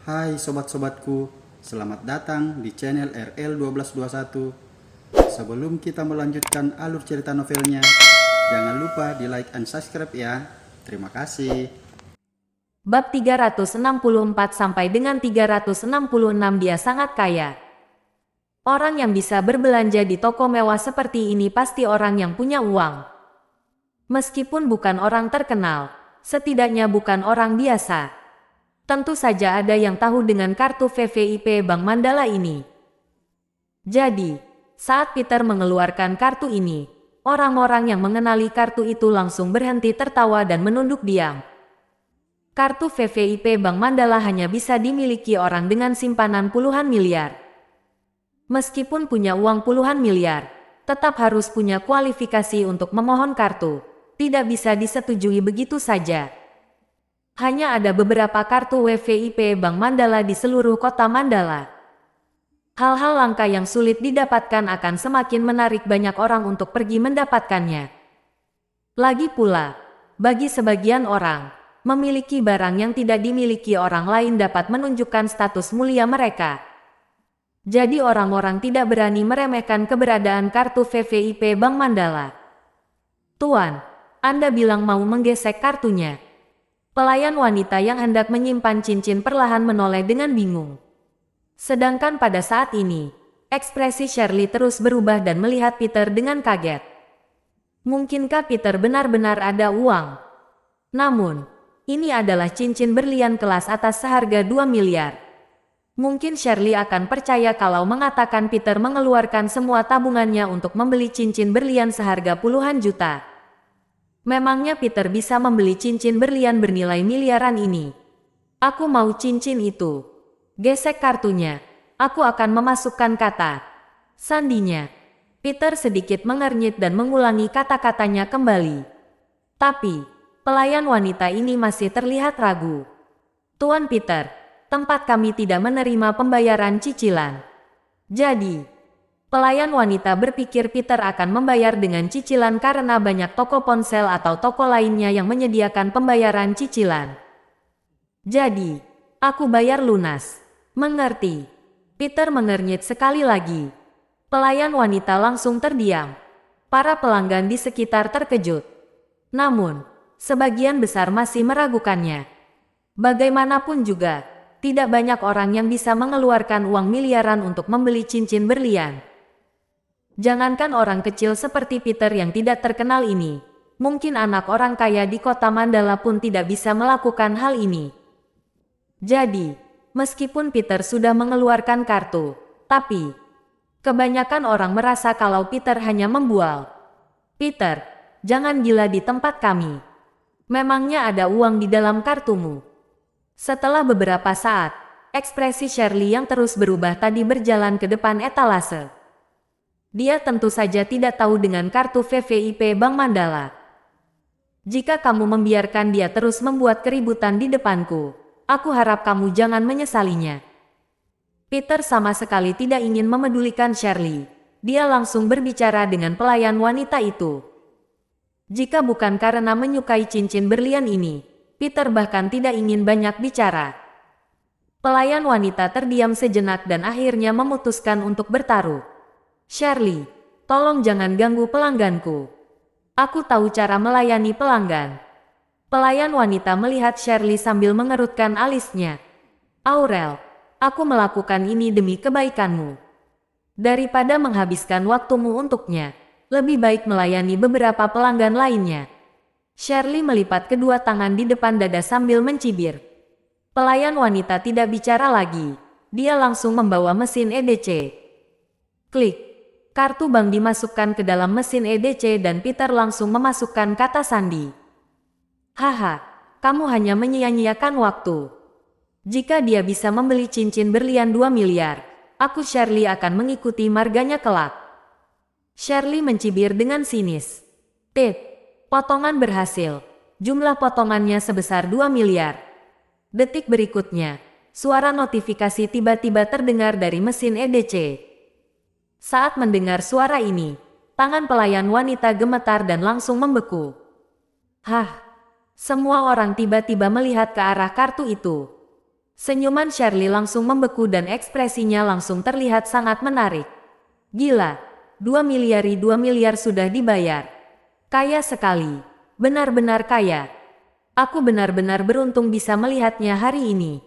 Hai sobat-sobatku, selamat datang di channel RL1221. Sebelum kita melanjutkan alur cerita novelnya, jangan lupa di like and subscribe ya. Terima kasih. Bab 364 sampai dengan 366 dia sangat kaya. Orang yang bisa berbelanja di toko mewah seperti ini pasti orang yang punya uang. Meskipun bukan orang terkenal, setidaknya bukan orang biasa. Tentu saja ada yang tahu dengan kartu VVIP Bank Mandala ini. Jadi, saat Peter mengeluarkan kartu ini, orang-orang yang mengenali kartu itu langsung berhenti tertawa dan menunduk diam. Kartu VVIP Bank Mandala hanya bisa dimiliki orang dengan simpanan puluhan miliar. Meskipun punya uang puluhan miliar, tetap harus punya kualifikasi untuk memohon kartu. Tidak bisa disetujui begitu saja. Hanya ada beberapa kartu VVIP Bank Mandala di seluruh kota Mandala. Hal-hal langka yang sulit didapatkan akan semakin menarik banyak orang untuk pergi mendapatkannya. Lagi pula, bagi sebagian orang, memiliki barang yang tidak dimiliki orang lain dapat menunjukkan status mulia mereka. Jadi orang-orang tidak berani meremehkan keberadaan kartu VVIP Bank Mandala. Tuan, Anda bilang mau menggesek kartunya. Pelayan wanita yang hendak menyimpan cincin perlahan menoleh dengan bingung. Sedangkan pada saat ini, ekspresi Shirley terus berubah dan melihat Peter dengan kaget. Mungkinkah Peter benar-benar ada uang? Namun, ini adalah cincin berlian kelas atas seharga 2 miliar. Mungkin Shirley akan percaya kalau mengatakan Peter mengeluarkan semua tabungannya untuk membeli cincin berlian seharga puluhan juta. Memangnya Peter bisa membeli cincin berlian bernilai miliaran ini? Aku mau cincin itu. Gesek kartunya. Aku akan memasukkan kata sandinya. Peter sedikit mengernyit dan mengulangi kata-katanya kembali. Tapi, pelayan wanita ini masih terlihat ragu. Tuan Peter, tempat kami tidak menerima pembayaran cicilan. Jadi, pelayan wanita berpikir Peter akan membayar dengan cicilan karena banyak toko ponsel atau toko lainnya yang menyediakan pembayaran cicilan. Jadi, aku bayar lunas. Mengerti? Peter mengernyit sekali lagi. Pelayan wanita langsung terdiam. Para pelanggan di sekitar terkejut. Namun, sebagian besar masih meragukannya. Bagaimanapun juga, tidak banyak orang yang bisa mengeluarkan uang miliaran untuk membeli cincin berlian. Jangankan orang kecil seperti Peter yang tidak terkenal ini, mungkin anak orang kaya di kota Mandala pun tidak bisa melakukan hal ini. Jadi, meskipun Peter sudah mengeluarkan kartu, tapi kebanyakan orang merasa kalau Peter hanya membual. Peter, jangan gila di tempat kami. Memangnya ada uang di dalam kartumu? Setelah beberapa saat, ekspresi Shirley yang terus berubah tadi berjalan ke depan etalase. Dia tentu saja tidak tahu dengan kartu VVIP Bank Mandala. Jika kamu membiarkan dia terus membuat keributan di depanku, aku harap kamu jangan menyesalinya. Peter sama sekali tidak ingin memedulikan Shirley. Dia langsung berbicara dengan pelayan wanita itu. Jika bukan karena menyukai cincin berlian ini, Peter bahkan tidak ingin banyak bicara. Pelayan wanita terdiam sejenak dan akhirnya memutuskan untuk bertaruh. Shirley, tolong jangan ganggu pelangganku. Aku tahu cara melayani pelanggan. Pelayan wanita melihat Shirley sambil mengerutkan alisnya. Aurel, aku melakukan ini demi kebaikanmu. Daripada menghabiskan waktumu untuknya, lebih baik melayani beberapa pelanggan lainnya. Shirley melipat kedua tangan di depan dada sambil mencibir. Pelayan wanita tidak bicara lagi. Dia langsung membawa mesin EDC. Klik. Kartu bank dimasukkan ke dalam mesin EDC dan Peter langsung memasukkan kata sandi. Haha, kamu hanya menyia-nyiakan waktu. Jika dia bisa membeli cincin berlian 2 miliar, aku Shirley akan mengikuti marganya kelak. Shirley mencibir dengan sinis. Potongan berhasil. Jumlah potongannya sebesar 2 miliar. Detik berikutnya, suara notifikasi tiba-tiba terdengar dari mesin EDC. Saat mendengar suara ini, tangan pelayan wanita gemetar dan langsung membeku. Hah! Semua orang tiba-tiba melihat ke arah kartu itu. Senyuman Shirley langsung membeku dan ekspresinya langsung terlihat sangat menarik. Gila, 2 miliar sudah dibayar. Kaya sekali, benar-benar kaya. Aku benar-benar beruntung bisa melihatnya hari ini.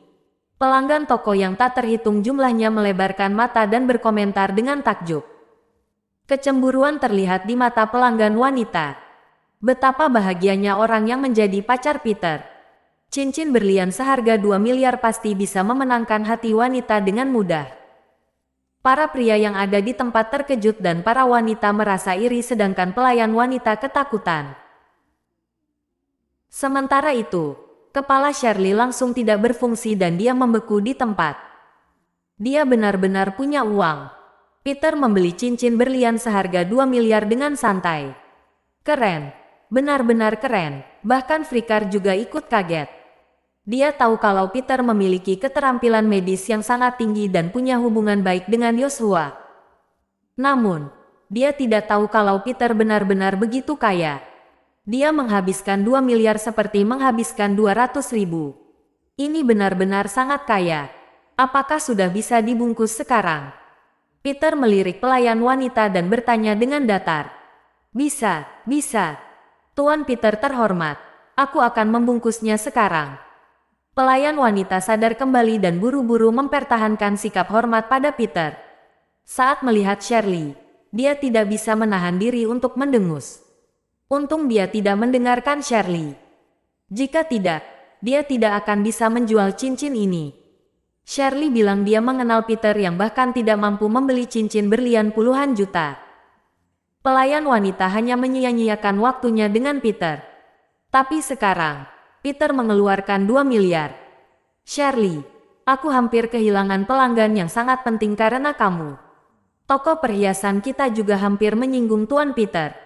Pelanggan toko yang tak terhitung jumlahnya melebarkan mata dan berkomentar dengan takjub. Kecemburuan terlihat di mata pelanggan wanita. Betapa bahagianya orang yang menjadi pacar Peter. Cincin berlian seharga 2 miliar pasti bisa memenangkan hati wanita dengan mudah. Para pria yang ada di tempat terkejut dan para wanita merasa iri sedangkan pelayan wanita ketakutan. Sementara itu, kepala Shirley langsung tidak berfungsi dan dia membeku di tempat. Dia benar-benar punya uang. Peter membeli cincin berlian seharga 2 miliar dengan santai. Keren, benar-benar keren, bahkan Frikar juga ikut kaget. Dia tahu kalau Peter memiliki keterampilan medis yang sangat tinggi dan punya hubungan baik dengan Joshua. Namun, dia tidak tahu kalau Peter benar-benar begitu kaya. Dia menghabiskan 2 miliar seperti menghabiskan 200 ribu. Ini benar-benar sangat kaya. Apakah sudah bisa dibungkus sekarang? Peter melirik pelayan wanita dan bertanya dengan datar. Bisa, bisa. Tuan Peter terhormat, aku akan membungkusnya sekarang. Pelayan wanita sadar kembali dan buru-buru mempertahankan sikap hormat pada Peter. Saat melihat Shirley, dia tidak bisa menahan diri untuk mendengus. Untung dia tidak mendengarkan Shirley. Jika tidak, dia tidak akan bisa menjual cincin ini. Shirley bilang dia mengenal Peter yang bahkan tidak mampu membeli cincin berlian puluhan juta. Pelayan wanita hanya menyia-nyiakan waktunya dengan Peter. Tapi sekarang, Peter mengeluarkan 2 miliar. Shirley, aku hampir kehilangan pelanggan yang sangat penting karena kamu. Toko perhiasan kita juga hampir menyinggung Tuan Peter.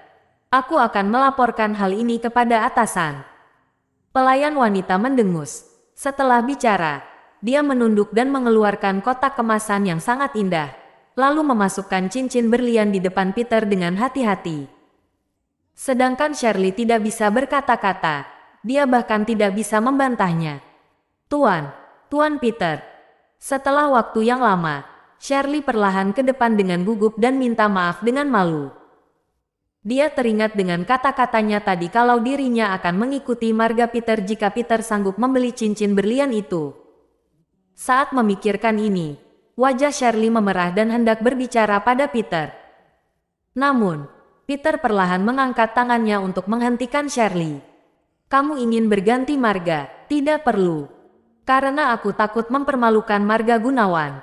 Aku akan melaporkan hal ini kepada atasan. Pelayan wanita mendengus. Setelah bicara, dia menunduk dan mengeluarkan kotak kemasan yang sangat indah, lalu memasukkan cincin berlian di depan Peter dengan hati-hati. Sedangkan Shirley tidak bisa berkata-kata. Dia bahkan tidak bisa membantahnya. Tuan Peter. Setelah waktu yang lama, Shirley perlahan ke depan dengan gugup dan minta maaf dengan malu. Dia teringat dengan kata-katanya tadi kalau dirinya akan mengikuti marga Peter jika Peter sanggup membeli cincin berlian itu. Saat memikirkan ini, wajah Shirley memerah dan hendak berbicara pada Peter. Namun, Peter perlahan mengangkat tangannya untuk menghentikan Shirley. Kamu ingin berganti marga? Tidak perlu. Karena aku takut mempermalukan marga Gunawan.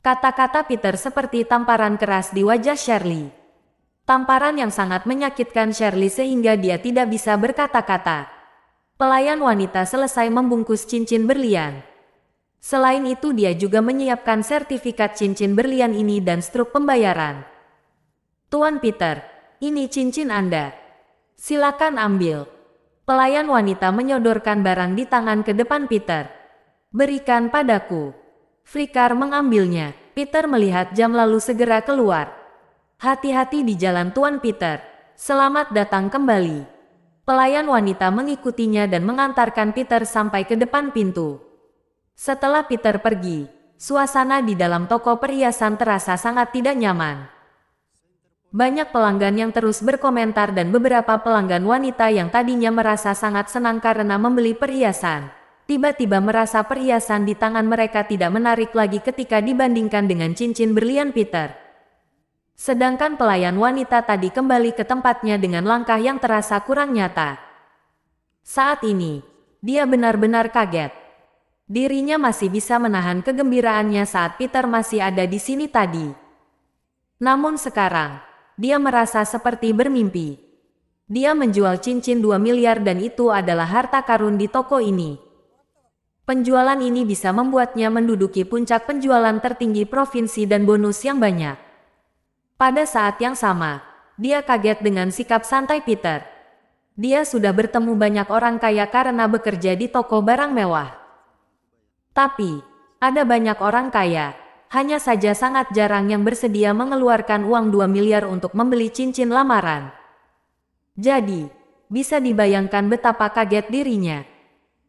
Kata-kata Peter seperti tamparan keras di wajah Shirley. Tamparan yang sangat menyakitkan Shirley sehingga dia tidak bisa berkata-kata. Pelayan wanita selesai membungkus cincin berlian. Selain itu dia juga menyiapkan sertifikat cincin berlian ini dan struk pembayaran. Tuan Peter, ini cincin Anda. Silakan ambil. Pelayan wanita menyodorkan barang di tangan ke depan Peter. Berikan padaku. Frikar mengambilnya. Peter melihat jam lalu segera keluar. Hati-hati di jalan Tuan Peter. Selamat datang kembali. Pelayan wanita mengikutinya dan mengantarkan Peter sampai ke depan pintu. Setelah Peter pergi, suasana di dalam toko perhiasan terasa sangat tidak nyaman. Banyak pelanggan yang terus berkomentar dan beberapa pelanggan wanita yang tadinya merasa sangat senang karena membeli perhiasan, tiba-tiba merasa perhiasan di tangan mereka tidak menarik lagi ketika dibandingkan dengan cincin berlian Peter. Sedangkan pelayan wanita tadi kembali ke tempatnya dengan langkah yang terasa kurang nyata. Saat ini, dia benar-benar kaget. Dirinya masih bisa menahan kegembiraannya saat Peter masih ada di sini tadi. Namun sekarang, dia merasa seperti bermimpi. Dia menjual cincin 2 miliar dan itu adalah harta karun di toko ini. Penjualan ini bisa membuatnya menduduki puncak penjualan tertinggi provinsi dan bonus yang banyak. Pada saat yang sama, dia kaget dengan sikap santai Peter. Dia sudah bertemu banyak orang kaya karena bekerja di toko barang mewah. Tapi, ada banyak orang kaya. Hanya saja sangat jarang yang bersedia mengeluarkan uang 2 miliar untuk membeli cincin lamaran. Jadi, bisa dibayangkan betapa kaget dirinya.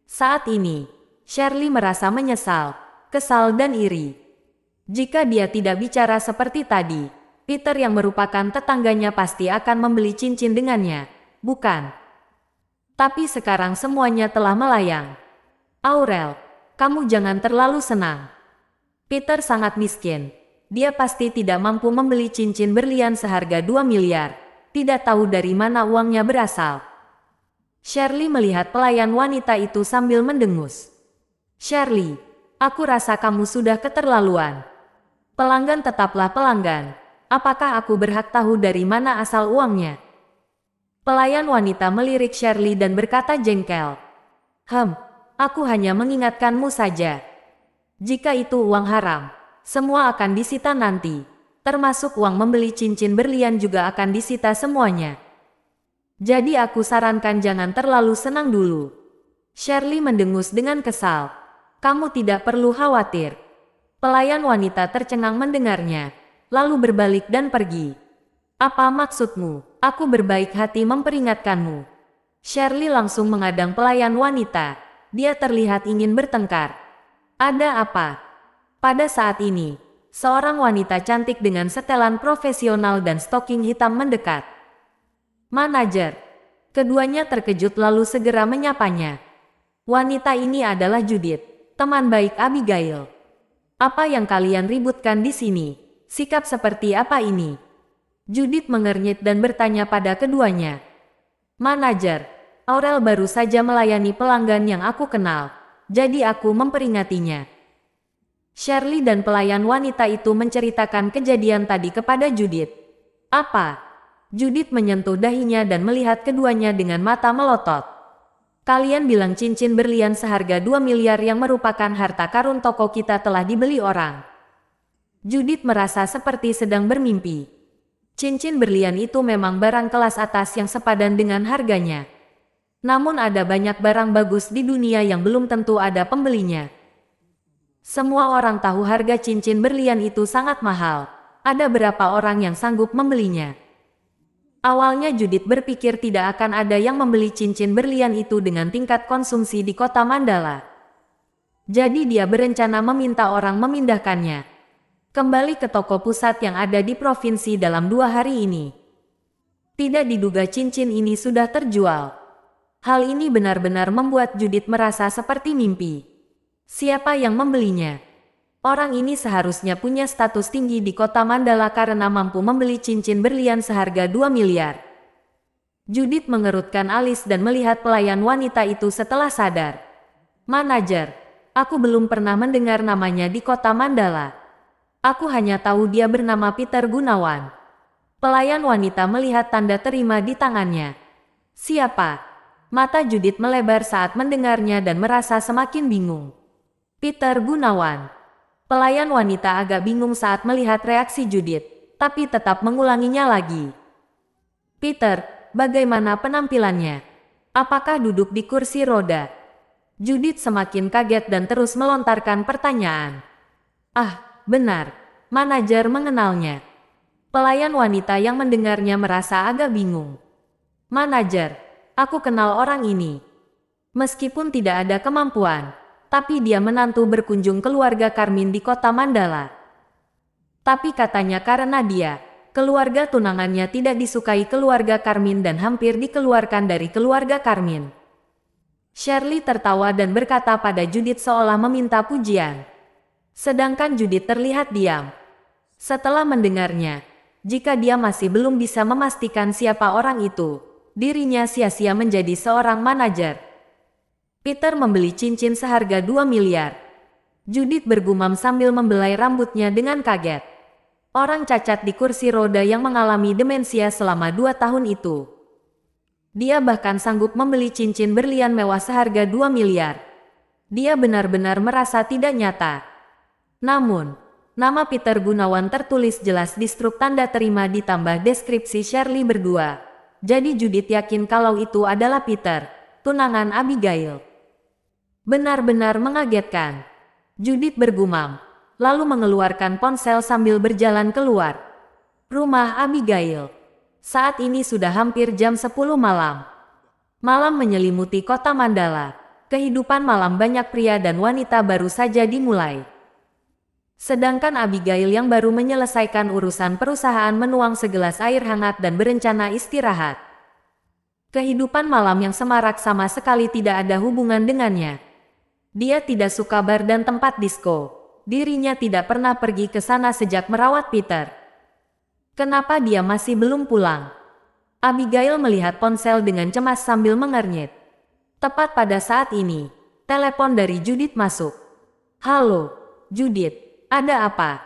Saat ini, Shirley merasa menyesal, kesal dan iri. Jika dia tidak bicara seperti tadi, Peter yang merupakan tetangganya pasti akan membeli cincin dengannya, bukan? Tapi sekarang semuanya telah melayang. Aurel, kamu jangan terlalu senang. Peter sangat miskin. Dia pasti tidak mampu membeli cincin berlian seharga 2 miliar. Tidak tahu dari mana uangnya berasal. Shirley melihat pelayan wanita itu sambil mendengus. Shirley, aku rasa kamu sudah keterlaluan. Pelanggan tetaplah pelanggan. Apakah aku berhak tahu dari mana asal uangnya? Pelayan wanita melirik Shirley dan berkata jengkel. Aku hanya mengingatkanmu saja. Jika itu uang haram, semua akan disita nanti. Termasuk uang membeli cincin berlian juga akan disita semuanya. Jadi aku sarankan jangan terlalu senang dulu. Shirley mendengus dengan kesal. Kamu tidak perlu khawatir. Pelayan wanita tercengang mendengarnya, lalu berbalik dan pergi. Apa maksudmu? Aku berbaik hati memperingatkanmu. Shirley langsung mengadang pelayan wanita. Dia terlihat ingin bertengkar. Ada apa? Pada saat ini, seorang wanita cantik dengan setelan profesional dan stoking hitam mendekat. Manajer. Keduanya terkejut lalu segera menyapanya. Wanita ini adalah Judith, teman baik Abigail. Apa yang kalian ributkan di sini? Sikap seperti apa ini? Judith mengernyit dan bertanya pada keduanya. Manajer, Aurel baru saja melayani pelanggan yang aku kenal, jadi aku memperingatinya. Shirley dan pelayan wanita itu menceritakan kejadian tadi kepada Judith. Apa? Judith menyentuh dahinya dan melihat keduanya dengan mata melotot. Kalian bilang cincin berlian seharga 2 miliar yang merupakan harta karun toko kita telah dibeli orang. Judith merasa seperti sedang bermimpi. Cincin berlian itu memang barang kelas atas yang sepadan dengan harganya. Namun ada banyak barang bagus di dunia yang belum tentu ada pembelinya. Semua orang tahu harga cincin berlian itu sangat mahal. Ada berapa orang yang sanggup membelinya? Awalnya Judith berpikir tidak akan ada yang membeli cincin berlian itu dengan tingkat konsumsi di kota Mandala. Jadi dia berencana meminta orang memindahkannya kembali ke toko pusat yang ada di provinsi dalam 2 hari ini. Tidak diduga cincin ini sudah terjual. Hal ini benar-benar membuat Judith merasa seperti mimpi. Siapa yang membelinya? Orang ini seharusnya punya status tinggi di kota Mandala karena mampu membeli cincin berlian seharga 2 miliar. Judith mengerutkan alis dan melihat pelayan wanita itu setelah sadar. Manajer, aku belum pernah mendengar namanya di kota Mandala. Aku hanya tahu dia bernama Peter Gunawan. Pelayan wanita melihat tanda terima di tangannya. Siapa? Mata Judith melebar saat mendengarnya dan merasa semakin bingung. Peter Gunawan. Pelayan wanita agak bingung saat melihat reaksi Judith, tapi tetap mengulanginya lagi. Peter, bagaimana penampilannya? Apakah duduk di kursi roda? Judith semakin kaget dan terus melontarkan pertanyaan. Benar, manajer mengenalnya. Pelayan wanita yang mendengarnya merasa agak bingung. Manajer, aku kenal orang ini. Meskipun tidak ada kemampuan, tapi dia menantu berkunjung keluarga Karmin di kota Mandala. Tapi katanya karena dia, keluarga tunangannya tidak disukai keluarga Karmin dan hampir dikeluarkan dari keluarga Karmin. Shirley tertawa dan berkata pada Judith seolah meminta pujian. Sedangkan Judith terlihat diam. Setelah mendengarnya, jika dia masih belum bisa memastikan siapa orang itu, dirinya sia-sia menjadi seorang manajer. Peter membeli cincin seharga 2 miliar. Judith bergumam sambil membelai rambutnya dengan kaget. Orang cacat di kursi roda yang mengalami demensia selama 2 tahun itu. Dia bahkan sanggup membeli cincin berlian mewah seharga 2 miliar. Dia benar-benar merasa tidak nyata. Namun, nama Peter Gunawan tertulis jelas di struk tanda terima ditambah deskripsi Shirley berdua. Jadi Judith yakin kalau itu adalah Peter, tunangan Abigail. Benar-benar mengagetkan. Judith bergumam, lalu mengeluarkan ponsel sambil berjalan keluar rumah Abigail. Saat ini sudah hampir jam 10 malam. Malam menyelimuti kota Mandala. Kehidupan malam banyak pria dan wanita baru saja dimulai. Sedangkan Abigail yang baru menyelesaikan urusan perusahaan menuang segelas air hangat dan berencana istirahat. Kehidupan malam yang semarak sama sekali tidak ada hubungan dengannya. Dia tidak suka bar dan tempat disko. Dirinya tidak pernah pergi ke sana sejak merawat Peter. Kenapa dia masih belum pulang? Abigail melihat ponsel dengan cemas sambil mengernyit. Tepat pada saat ini, telepon dari Judith masuk. "Halo, Judith, ada apa?"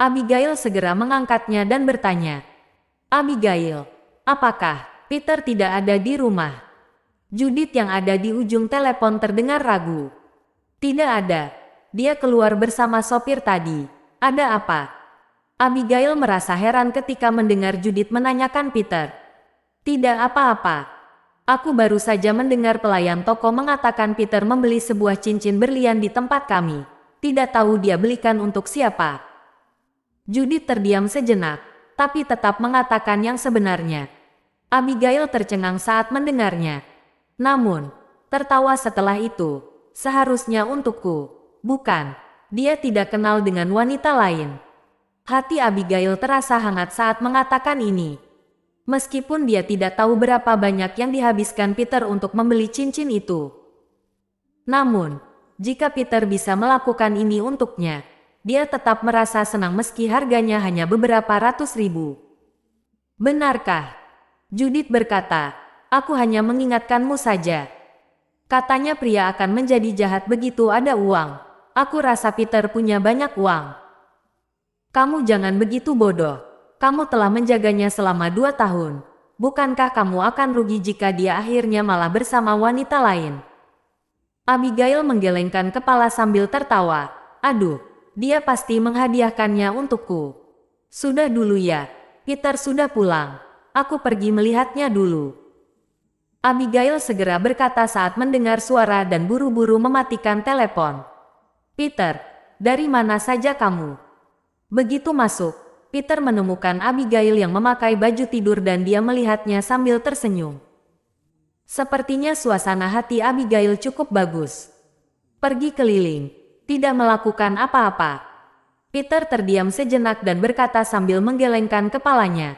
Abigail segera mengangkatnya dan bertanya. "Abigail, apakah Peter tidak ada di rumah?" Judith yang ada di ujung telepon terdengar ragu. "Tidak ada. Dia keluar bersama sopir tadi. Ada apa?" Abigail merasa heran ketika mendengar Judith menanyakan Peter. "Tidak apa-apa. Aku baru saja mendengar pelayan toko mengatakan Peter membeli sebuah cincin berlian di tempat kami. Tidak tahu dia belikan untuk siapa." Judith terdiam sejenak, tapi tetap mengatakan yang sebenarnya. Abigail tercengang saat mendengarnya. Namun, tertawa setelah itu. "Seharusnya untukku. Bukan, dia tidak kenal dengan wanita lain." Hati Abigail terasa hangat saat mengatakan ini. Meskipun dia tidak tahu berapa banyak yang dihabiskan Peter untuk membeli cincin itu. Namun, jika Peter bisa melakukan ini untuknya, dia tetap merasa senang meski harganya hanya beberapa ratus ribu. "Benarkah?" Judith berkata, "Aku hanya mengingatkanmu saja." Katanya pria akan menjadi jahat begitu ada uang. Aku rasa Peter punya banyak uang. Kamu jangan begitu bodoh. Kamu telah menjaganya selama 2 tahun. Bukankah kamu akan rugi jika dia akhirnya malah bersama wanita lain? Abigail menggelengkan kepala sambil tertawa. "Aduh, dia pasti menghadiahkannya untukku." "Sudah dulu ya, Peter sudah pulang. Aku pergi melihatnya dulu." Abigail segera berkata saat mendengar suara dan buru-buru mematikan telepon. "Peter, dari mana saja kamu?" Begitu masuk, Peter menemukan Abigail yang memakai baju tidur dan dia melihatnya sambil tersenyum. Sepertinya suasana hati Abigail cukup bagus. Pergi keliling, tidak melakukan apa-apa. Peter terdiam sejenak dan berkata sambil menggelengkan kepalanya.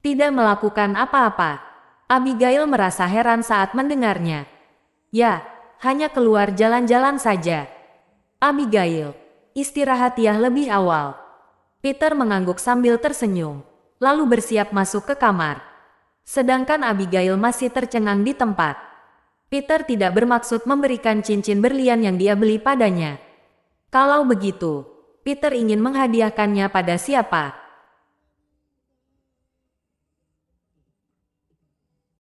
"Tidak melakukan apa-apa." Abigail merasa heran saat mendengarnya. "Ya, hanya keluar jalan-jalan saja." "Abigail, istirahat ya lebih awal." Peter mengangguk sambil tersenyum, lalu bersiap masuk ke kamar. Sedangkan Abigail masih tercengang di tempat. Peter tidak bermaksud memberikan cincin berlian yang dia beli padanya. Kalau begitu, Peter ingin menghadiahkannya pada siapa?